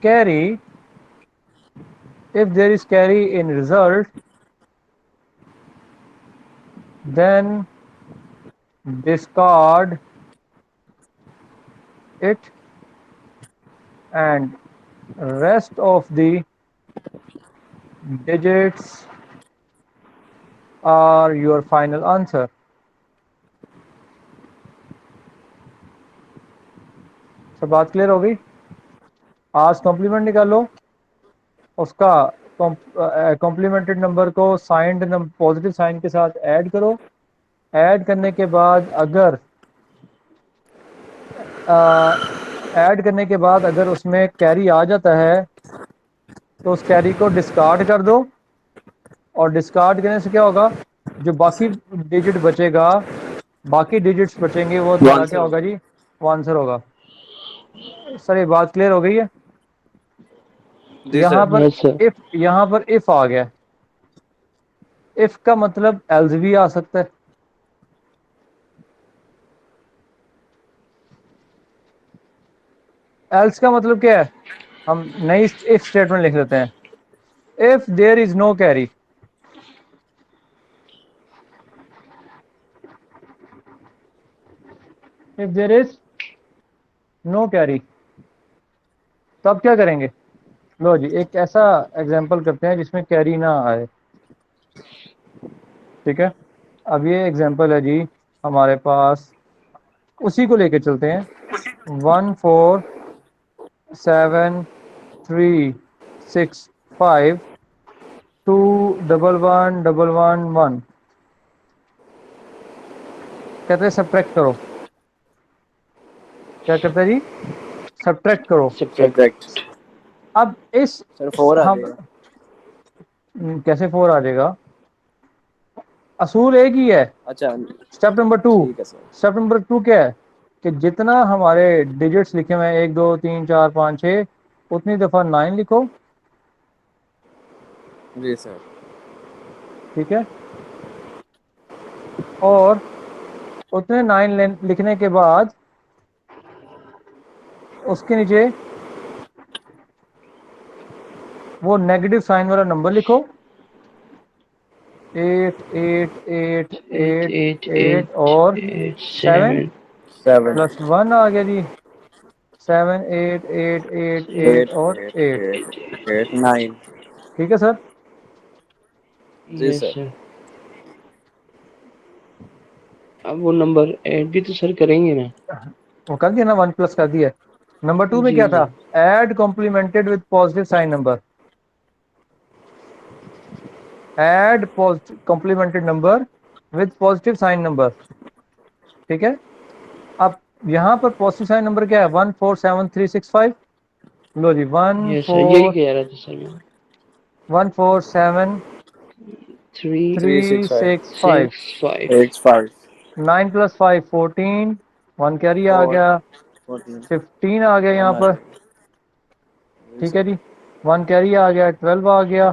carry if there is carry in result then discard it and rest of the digits are your final answer. سب بات کلیئر ہو گئی؟ آج کمپلیمنٹ نکالو، اس کا کمپلیمنٹڈ نمبر کو سائنڈ پازیٹیو سائن کے ساتھ add کرو. Add کرنے کے بعد اگر اس میں کیری آ جاتا ہے تو اس کیری کو ڈسکارڈ کر دو، اور ڈسکارڈ کرنے سے کیا ہوگا، جو باقی ڈیجٹ بچے گا، باقی ڈیجٹس بچیں گے، وہ تمہارا کیا ہوگا جی، وہ آنسر ہوگا. سر یہ بات کلیئر ہو گئی ہے؟ جی یہاں سر. پر یس سر. یہاں پر اف آ گیا. اف کا مطلب ایلز بھی آ سکتا ہے. ایلس کا مطلب کیا ہے؟ ہم نئی اف اسٹیٹمنٹ لکھ لیتے ہیں. If there is no carry, if there is no carry، تب کیا کریں گے؟ لو جی ایک ایسا ایگزامپل کرتے ہیں جس میں کیری نہ آئے. ٹھیک ہے، اب یہ ایگزامپل ہے جی ہمارے پاس، اسی کو لے کے چلتے ہیں. 1 4 7 3 6 5 2 1 1 1 1 1. کہتے ہیں سبٹریکٹ کرو. کیا کرتا ہے جی؟ سبٹریکٹ کرو. سبٹریکٹ. اب اس سر 4 آ ہم جائے گا. کیسے 4 آ جائے گا؟ اصول ایک ہی ہے. اچھا اسٹیپ نمبر 2، ٹھیک ہے سر. اسٹیپ نمبر 2 کیا ہے کہ جتنا ہمارے ڈیجٹس لکھے ہوئے ہیں 1 2 3 4 5 6، اتنی دفعہ 9 لکھو. جی سر. ٹھیک ہے، اور اتنے 9 لکھنے کے بعد اس کے نیچے وہ نیگیٹو سائن والا نمبر لکھو. 8 8 8 8 8 8 8 8 اور 8 7 7 7 پلس 1 آ گیا جی. 7 8 8 8 8 8 اور 8 8. 8 8 9. ٹھیک ہے سر. جی یس سر. سر. اب وہ نمبر ایڈ بھی تو سر کریں گے نا؟ وہ کر دیا نا، 1 پلس کر دیا. نمبر 2 میں جی کیا جی. تھا؟ Add complemented with positive sign number. Add complemented number with positive sign number. ٹھیک ہے، اب یہاں پر پازیٹیو سائن نمبر کیا ہے؟ 1 4 7 3 6 5. لو جی 1 یس سر، یہی 4 کہہ رہا تھا سر میں. 1 4 7 3 3 3 6 5 6 5. 6 5. 8 5 9 پلس 5 14. 1 کیری آ 4 گیا. 14. 15 آ گیا 1 یہاں آ پر. جائے گا. جی ٹھیک ہے سر. جی، 1 کیری آ گیا. 12 آ گیا.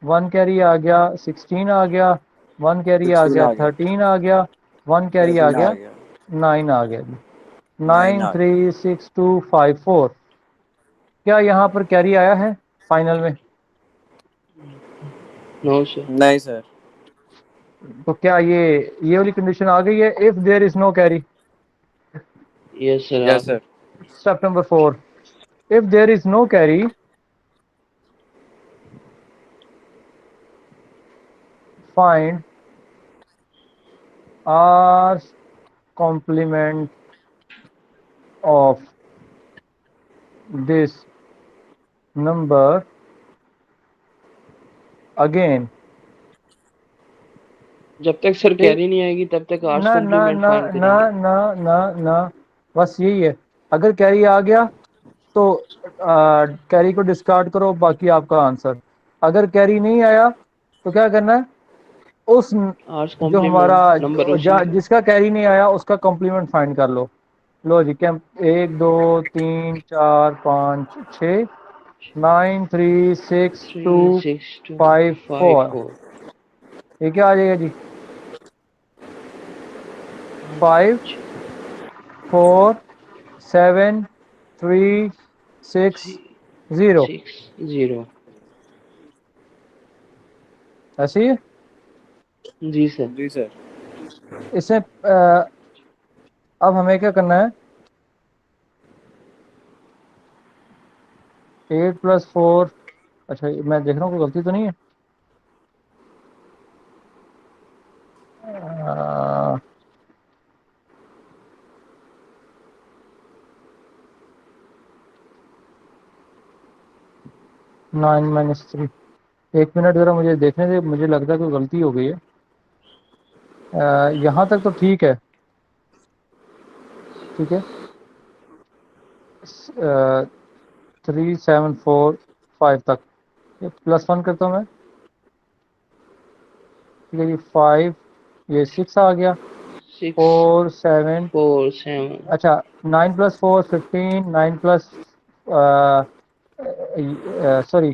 1 کیری آ گیا. 16 آ گیا. 1 کیری آ 16 گیا. آ گیا. 13 آ گیا. 1 کیری آ 13 گیا. آ گیا. 9 آ گیا جی. 9 9 آ گیا. 3 6 2 5 4. کیا یہاں پر کیری آیا ہے فائنل میں؟ نو سر. نہیں سر. تو کیا یہ والی کنڈیشن آ گئی ہے؟ If there is no carry. Yes sir yes آپ. Sir. Step number 4، if there is no carry find r complement of this number again. جب تک سر کیری نہیں آئے گی تب تک آرٹس نہ نہ کمپلیمنٹ نہ فائنڈ نہ کریں گے. نہ نہ نہ بس یہی ہے. اگر کیری آ گیا تو کیری کو ڈسکارڈ کرو، باقی آپ کا آنسر. اگر کیری نہیں آیا تو کیا کرنا ہے؟ اس آرٹس جو ہمارا کمپلیمنٹ نمبر اسی. جس کا کیری نہیں آیا اس کا کمپلیمنٹ فائنڈ کر لو. لو جی 1 2 3 4 5 6 9 3 6 2 3 6 2 5 5 4. 4. یہ کیا آ جائے گا جی؟ 5 4 7 3 6 0. 6 0. ایسے ہی ہے. جی سر. جی سر. اس میں اب ہمیں کیا کرنا ہے؟ 8 + 4. اچھا میں دیکھ رہا ہوں کوئی غلطی تو نہیں ہے. 9 - 3. ایک منٹ ذرا مجھے دیکھنے دے, مجھے لگتا ہے کوئی غلطی ہو گئی ہے. یہاں تک تو ٹھیک ہے, ٹھیک ہے. 3 7 4 5 تک +1 کرتا ہوں میں, ٹھیک ہے جی. 5 یہ 6 آ گیا. 6 4 7. 4 7. اچھا 9 + 4 15. 9 plus sorry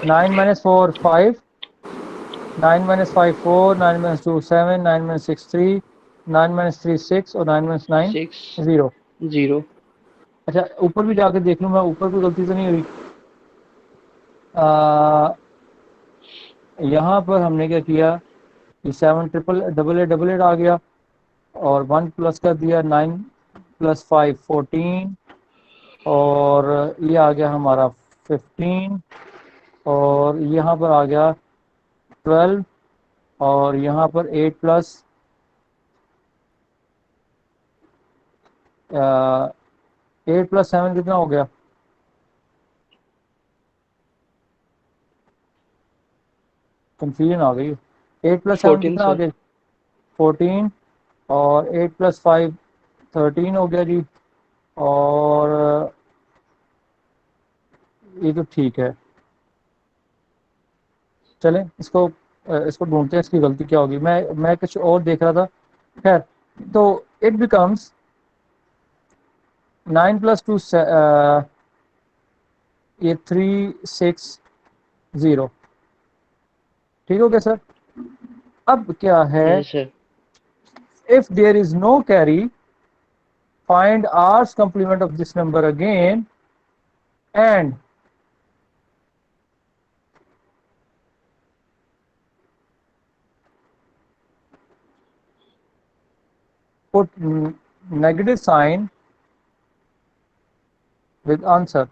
9 - 4 5. 9 - 5 4. 9 - 2 7. 9 - 6 3. 9 - 3 6 اور 9 - 9 6 0. 0. اچھا اوپر بھی جا کے دیکھ لوں میں, اوپر کوئی غلطی تو نہیں ہوئی. یہاں پر ہم نے کیا کیا, یہ 7 ٹرپل ڈبل 8 آ گیا, اور 1 پلس کر دیا. 9 + 5 14, اور یہ آ گیا ہمارا 15, اور یہاں پر آ گیا 12, اور یہاں پر 8 + 8 + 7 کتنا ہو گیا؟ کنفیوژن آ گئی. 8 + 7 14 کتنا آ سر. گیا؟ 14, اور 8 + 5 13 ہو گیا جی. اور یہ تو ٹھیک ہے, چلیں اس کو ڈھونڈتے ہیں اس کی غلطی کیا ہوگی. میں کچھ اور دیکھ رہا تھا. خیر, تو اٹ بیکمس 9 + 2 یہ 3 6 0. ٹھیک ہو گیا سر. اب کیا ہے, یس سر. if there is no carry, find r's complement of this number again and put negative sign with answer.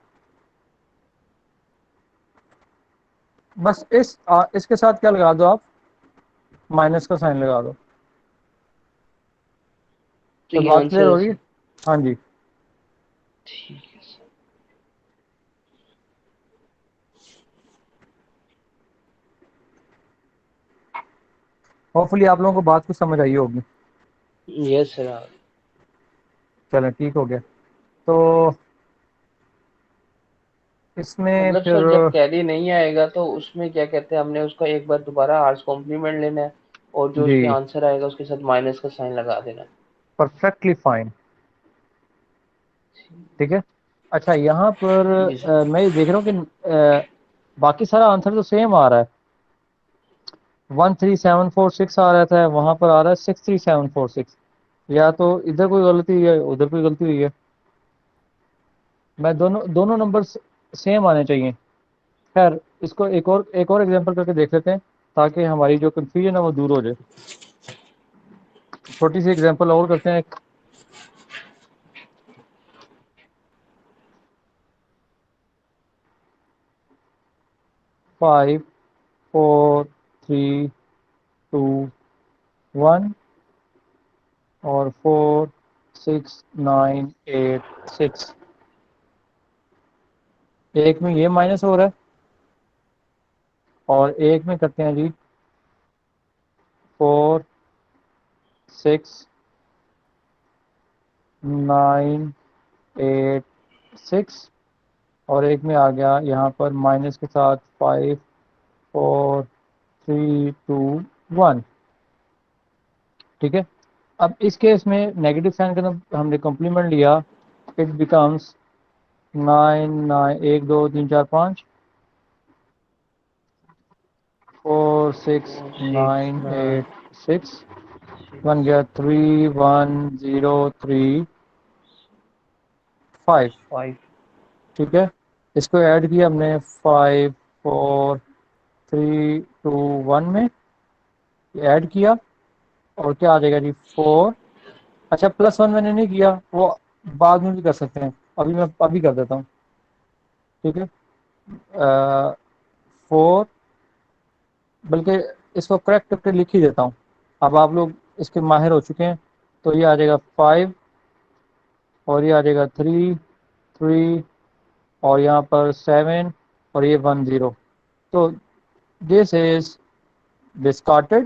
بس اس کے ساتھ کیا لگا دو, آپ مائنس کا سائن لگا دو. تو تو یہ بات کلیئر آنسر ہے ہو رہی ہے؟ سر. ہاں جی. ٹھیک ہے سر. ہوپ فلی آپ لوگوں کو بات کچھ سمجھ آئی ہوگی. یس سر. چلیں ٹھیک ہو گیا. تو اس میں مطلب پھر سر جب کیری نہیں آئے گا تو اس میں کیا کہتے ہیں, ہم نے اس کا ایک بار دوبارہ آرٹس کمپلیمنٹ لینا ہے, اور جو اس جی کے آنسر آئے گا اس کے ساتھ مائنس کا سائن لگا دینا ہے. Perfectly fine. ٹھیک ہے. اچھا یہاں پر جی سر. میں یہ دیکھ رہا ہوں کہ باقی سارا آنسر تو سیم آ رہا ہے. 1 3 7 4 6 آ رہا تھا, وہاں پر آ رہا ہے 6 3 7 4 6. یا تو ادھر کوئی غلطی ہوئی ہے, ادھر کوئی غلطی ہوئی ہے. میں دونوں نمبر سیم آنے چاہیے. خیر اس کو ایک اور ایگزامپل کر کے دیکھ لیتے ہیں, تاکہ ہماری جو کنفیوژن ہے وہ دور ہو جائے. چھوٹی سی ایگزامپل اور کرتے ہیں. 5 4 3 2 1, اور 4 6 9 8 6. ایک میں یہ مائنس ہو رہا ہے, اور ایک میں کرتے ہیں جی 4 6 9 8 6, اور ایک میں آ گیا یہاں پر مائنس کے ساتھ 5 4 3 2 1. ٹھیک ہے. اب اس کیس میں نیگیٹو سائن کا ہم نے کمپلیمنٹ لیا. It becomes 9 9 1 2 3 4 5 4 6 4 6 9 9 8 6 6. بن گیا 3 1 0 3 5. 5. ٹھیک ہے. اس کو ایڈ کیا ہم نے 5 4 3 2 1 میں ایڈ کیا, اور کیا آ جائے گا جی 4. اچھا +1 میں نے نہیں کیا, وہ بعد میں بھی کر سکتے ہیں, ابھی میں ابھی کر دیتا ہوں. ٹھیک ہے 4 بلکہ اس کو کریکٹ کر کے لکھ ہی دیتا ہوں، اب آپ لوگ اس کے ماہر ہو چکے ہیں، تو یہ آ جائے گا 5 اور یہ آ جائے گا 3 اور یہاں پر 7 اور یہ 1 0، تو دس از ڈسکارٹیڈ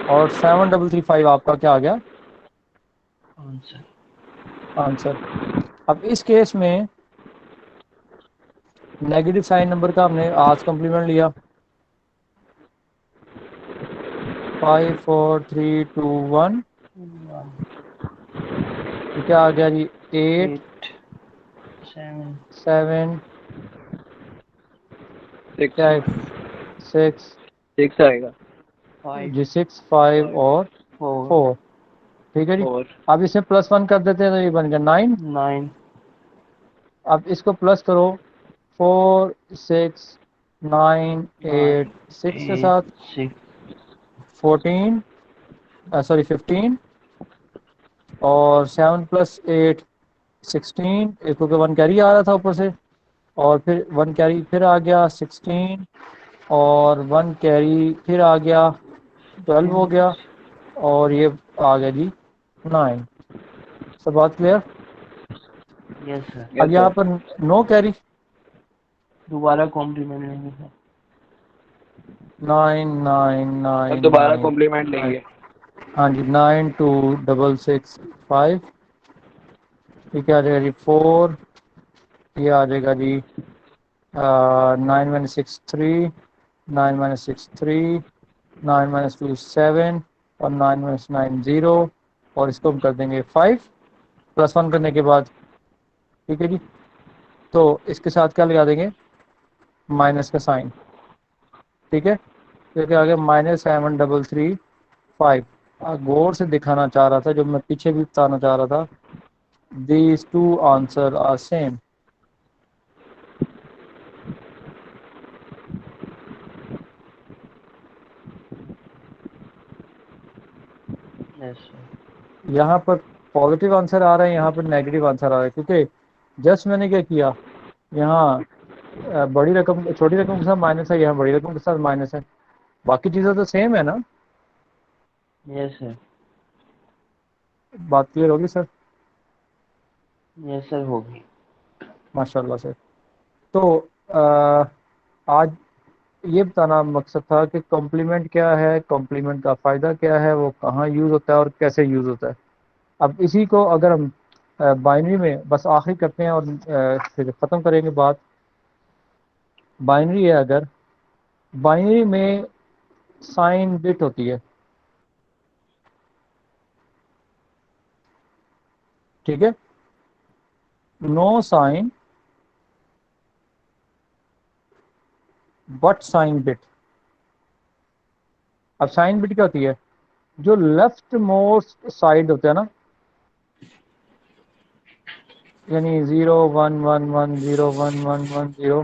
اور 7335 آپ کا کیا آ گیا آنسر۔ اب اس کیس میں نیگیٹو سائن نمبر کا ہم نے آج کمپلیمنٹ لیا 5 4 3 2 1، تو کیا آ گیا جی 8 7 کیا ہے 6 6 آئے گا جی 6 5 اور 4، ٹھیک ہے جی۔ اور اب اس میں +1 کر دیتے ہیں تو یہ بن گیا 9۔ 9 اب اس کو پلس کرو 4 6 9 8 6 کے ساتھ 14 سوری 15 اور 7 + 8 16، کیونکہ 1 کیری آ رہا تھا اوپر سے، اور پھر 1 کیری پھر آ گیا 16 اور 1 کیری پھر آ گیا 12 ہو گیا اور یہ آ گیا جی 9۔ سب بات کلیئر؟ یس سر، اب یہاں پر نو کیری دوبارہ کمپلیمنٹ لیں گے سر، 9 9 9 دوبارہ 9 کمپلیمنٹ لیں گے۔ ہاں جی 9 2 6 6 5، ٹھیک ہے آ جائے گا جی 4، یہ آ جائے گا جی 9 - 6 3 9 - 6 3 9 - 2 7 اور 9 - 9 0، اور اس کو ہم کر دیں گے 5 +1 کرنے کے بعد، ٹھیک ہے جی۔ تو اس کے ساتھ کیا لگا دیں گے مائنس کا سائن، ٹھیک ہے، کیونکہ آگے -7 3 3 5 غور سے دکھانا چاہ رہا تھا، جو میں پیچھے بھی بتانا چاہ رہا تھا، these two answers are same۔ یس سر، یہاں پر پازیٹیو آنسر آ رہا ہے، یہاں پر نیگیٹو آنسر آ رہا ہے، کیونکہ جسٹ میں نے کیا کیا یہاں بڑی رقم چھوٹی رقم کے ساتھ مائنس ہے، یہاں بڑی رقم کے ساتھ مائنس ہے، باقی چیزیں تو سیم ہے نا، یس سر، بات کلیئر ہوگی سر؟ یس سر ہوگی۔ ماشاء اللہ سے۔ تو آج یہ بتانا مقصد تھا کہ کمپلیمنٹ کیا ہے، کمپلیمنٹ کا فائدہ کیا ہے، وہ کہاں یوز ہوتا ہے اور کیسے یوز ہوتا ہے۔ اب اسی کو اگر ہم بائنری میں بس آخری کرتے ہیں اور پھر ختم کریں گے بات۔ بائنری ہے، اگر بائنری میں سائن بٹ ہوتی ہے، ٹھیک ہے، نو سائن بٹ سائن بٹ۔ اب سائن بٹ کیا ہوتی ہے؟ جو لیفٹ موسٹ سائڈ ہوتا ہے نا، یعنی 0 1 1 1 0 1 1 1 0،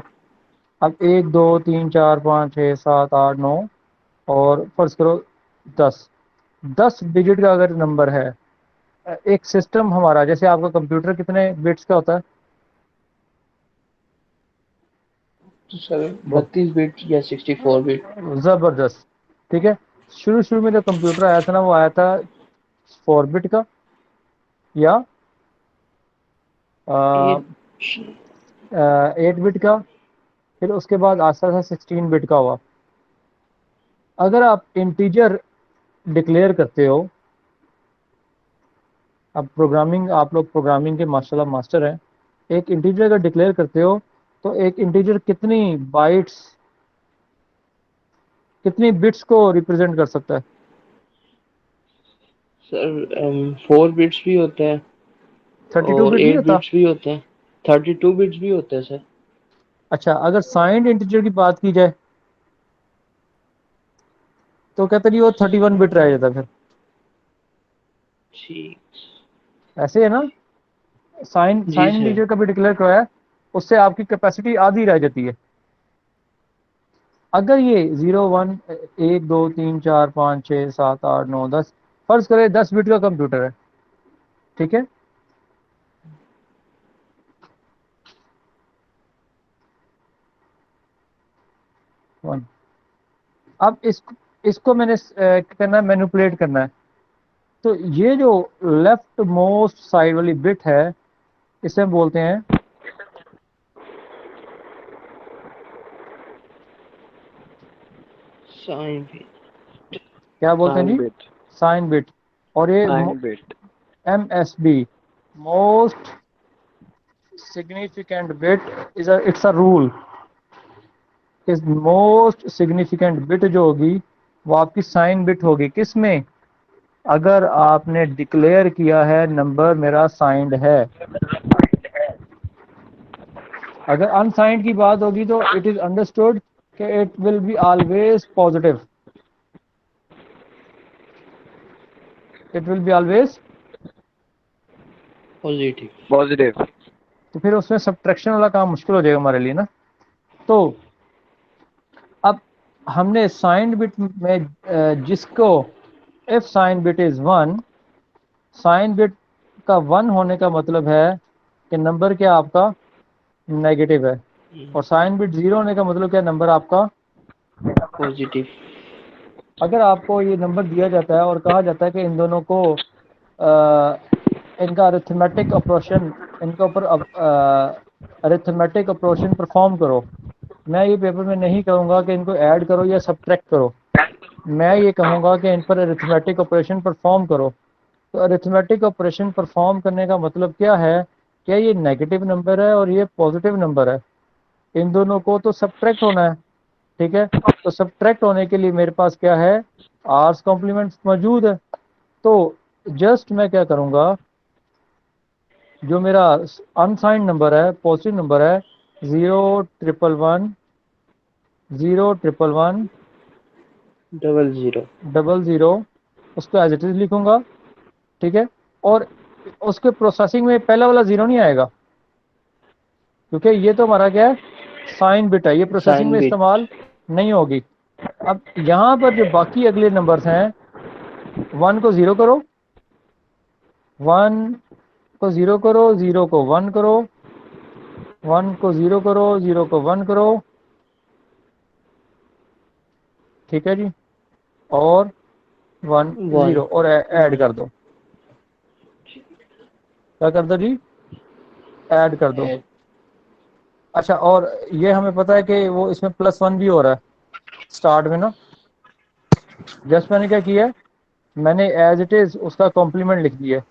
اب 1 2 3 4 5 6 7 8 9 اور فرض کرو 10 ڈیجٹ کا اگر نمبر ہے، ایک سسٹم ہمارا جیسے آپ کا کمپیوٹر کتنے بٹس کا ہوتا ہے؟ تو سر 32 بٹ یا 64 بٹ؟ زبردست، ٹھیک ہے۔ شروع میں جو کمپیوٹر آیا تھا نا، وہ آیا تھا 4 بٹ کا یا 8 بٹ کا، پھر اس کے بعد آہستہ آہستہ 16 بٹ کا ہوا۔ اگر آپ انٹیجر ڈکلیئر کرتے ہو، اب پروگرامنگ آپ لوگ پروگرامنگ کے ماشاءاللہ ماسٹر ہیں، ایک انٹیجر اگر ڈکلیئر کرتے ہو تو ایک انٹیجر کتنی بائٹس کتنی بٹس کو ریپرزینٹ کر سکتا ہے؟ سر 4 بٹس بھی ہوتے ہیں 32 اور بٹ نہیں 8 ہوتا؟ بٹس بھی ہوتے ہیں، 32 بٹس بھی ہوتے ہیں سر۔ اچھا، اگر سائنڈ انٹیجر کی بات کی جائے تو کہتے نہیں وہ 31 بٹ رہ جاتا، پھر ٹھیک، ایسے ہے نا، سائن جی سر، انٹیجر کا بھی ڈکلیئر کروایا، اس سے آپ کی کیپیسٹی آدھی رہ جاتی ہے۔ اگر یہ 0 1 1 2 3 4 5 6 7 8 9 10 فرض کرے 10 بٹ کا کمپیوٹر ہے، ٹھیک ہے، 1. اب اس کو میں نے کرنا ہے مینوپولیٹ کرنا ہے. تو یہ جو لیفٹ موسٹ سائڈ والی بٹ ہے اسے ہم بولتے ہیں سائن کیا بولتے ہیں جی؟ But sign bit. اور یہ bit M S B most significant bit it's a rule. Most significant bit جو ہوگی وہ آپ کی سائن بٹ ہوگی. کس میں؟ اگر آپ نے ڈکلیئر کیا ہے نمبر میرا سائنڈ ہے. اگر انسائنڈ کی بات ہوگی تو اٹ از انڈرسٹوڈ کہ it will be always positive. It will be always positive. تو پھر اس میں سبٹریکشن والا کام مشکل ہو جائے گا ہمارے لیے نا. تو اب ہم نے سائنڈ بٹ میں جس کو if sign bit is 1 sign bit کا 1 ہونے کا مطلب ہے کہ نمبر کیا آپ کا نیگیٹو ہے, اور سائن بٹ 0 ہونے کا مطلب کیا نمبر آپ کا پازیٹیو. اگر آپ کو یہ نمبر دیا جاتا ہے اور کہا جاتا ہے کہ ان دونوں کو ان کا ارتھمیٹک اپروشن ان کے اوپر ارتھمیٹک اپروشن پرفارم کرو, میں یہ پیپر میں نہیں کہوں گا کہ ان کو ایڈ کرو یا سبٹریکٹ کرو, میں یہ کہوں گا کہ ان پر ارتھمیٹک آپریشن پرفارم کرو. تو ارتھمیٹک آپریشن پرفارم کرنے کا مطلب کیا ہے؟ کیا یہ نیگیٹو نمبر ہے اور یہ پازیٹیو نمبر ہے, ان دونوں کو تو سبٹریکٹ ہونا ہے. ٹھیک ہے, تو سبٹریکٹ ہونے کے لیے میرے پاس کیا ہے آرس کمپلیمنٹ موجود ہے. تو جسٹ میں کیا کروں گا, جو میرا انسائنڈ نمبر ہے پازیٹیو نمبر ہے 011 011 00 اس کو ایز اٹ از لکھوں گا. ٹھیک ہے, اور اس کے پروسیسنگ میں پہلا والا 0 نہیں آئے گا کیونکہ یہ تو ہمارا کیا ہے سائن بٹ ہے, یہ پروسیسنگ سائن میں بٹ استعمال نہیں ہوگی. اب یہاں پر جو باقی اگلے نمبرز ہیں 1 کو 0 کرو, 1 کو 0 کرو, 0 کو 1 کرو, 1 کو 0 کرو, 0 کو 1 کرو. ٹھیک ہے جی, اور 1 1 0 اور ایڈ کر دو. کیا کر دو جی؟ ایڈ کر دو. اچھا, اور یہ ہمیں پتا ہے کہ وہ اس میں +1 بھی ہو رہا ہے سٹارٹ میں نا. جسٹ میں نے کیا کیا ہے, میں نے ایز اٹ از اس کا کمپلیمنٹ لکھ دیا ہے,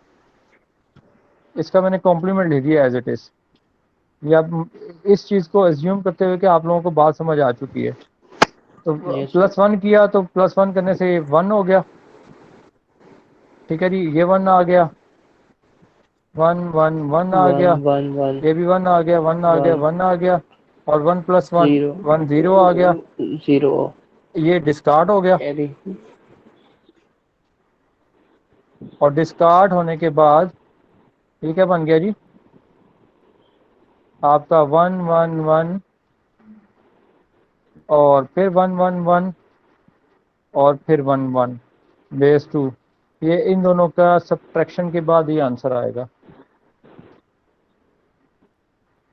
اس کا میں نے کمپلیمنٹ لکھ دیا ایز اٹ از. یہ آپ اس چیز کو ایزیوم کرتے ہوئے کہ آپ لوگوں کو بات سمجھ آ چکی ہے. تو یس +1 کیا تو +1 کرنے سے 1 ہو گیا. ٹھیک ہے جی, یہ 1 آ گیا, 1 1 1 آ گیا, 1 1 1 یہ بھی 1 آ گیا, 1 آ گیا, 1 آ گیا, اور 1 + 1 1 0 آ گیا. 0 یہ ڈسکارڈ ہو گیا, کیری اور ڈسکارڈ ہونے کے بعد یہ کیا بن گیا جی آپ کا 1 1 1 اور پھر 1 1 1 اور پھر 1 1 بیس 2. یہ ان دونوں کا سبٹریکشن کے بعد یہ آنسر آئے گا.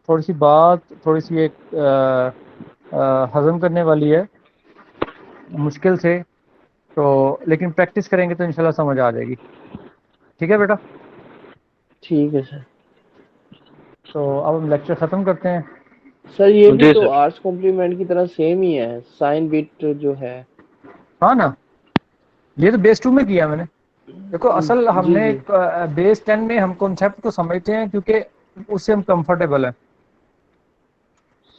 تھوڑی سی بات تھوڑی سی ایک ہضم کرنے والی ہے مشکل سے, تو لیکن پریکٹس کریں گے تو انشاءاللہ سمجھ آ جائے گی. ٹھیک ہے بیٹا, ٹھیک ہے سر. تو اب ہم لیکچر ختم کرتے ہیں. سر یہ بھی جی تو سر. آرٹس کمپلیمنٹ کی طرح سیم ہی ہے, سائن بٹ جو ہے. ہاں نا, یہ تو بیس 2 میں کیا میں نے. دیکھو اصل ہم جی نے جی بیس 10 میں ہم کانسیپٹ کو سمجھتے ہیں کیونکہ اس سے ہم کمفرٹیبل ہیں,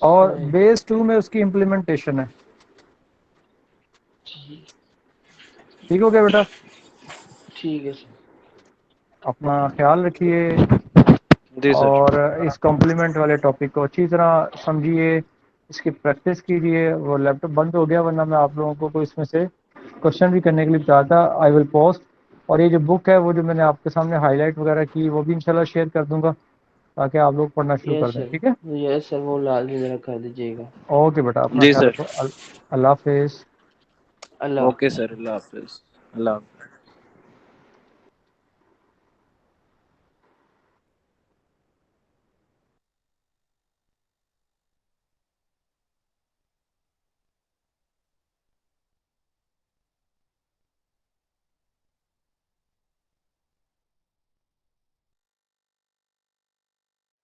اور بیس 2 میں اس کی امپلیمنٹیشن ہے. ٹھیک ہو گیا بیٹا, ٹھیک ہے سر. اپنا خیال رکھیے, جی سر. اور اس کمپلیمنٹ والے ٹاپک کو اچھی طرح سمجھیے, اس کی پریکٹس کیجیے. وہ لیپ ٹاپ بند ہو گیا ورنہ میں آپ لوگوں کو اس میں سے کوشچن بھی کرنے کے لیے چاہتا. آئی ول پوسٹ, اور یہ جو بک ہے وہ جو میں نے آپ کے سامنے ہائی لائٹ وغیرہ کی وہ بھی انشاءاللہ شیئر کر دوں گا تاکہ آپ لوگ پڑھنا شروع کر یس دیں. سر, ٹھیک ہے, یس سر, وہ لازمی ذرا کر دیجیے گا. اوکے بیٹا, اپنا جی خیال سر. رکھو. اللہ حافظ. اللہ اوکے حافظ. سر, اللہ حافظ. اللہ حافظ.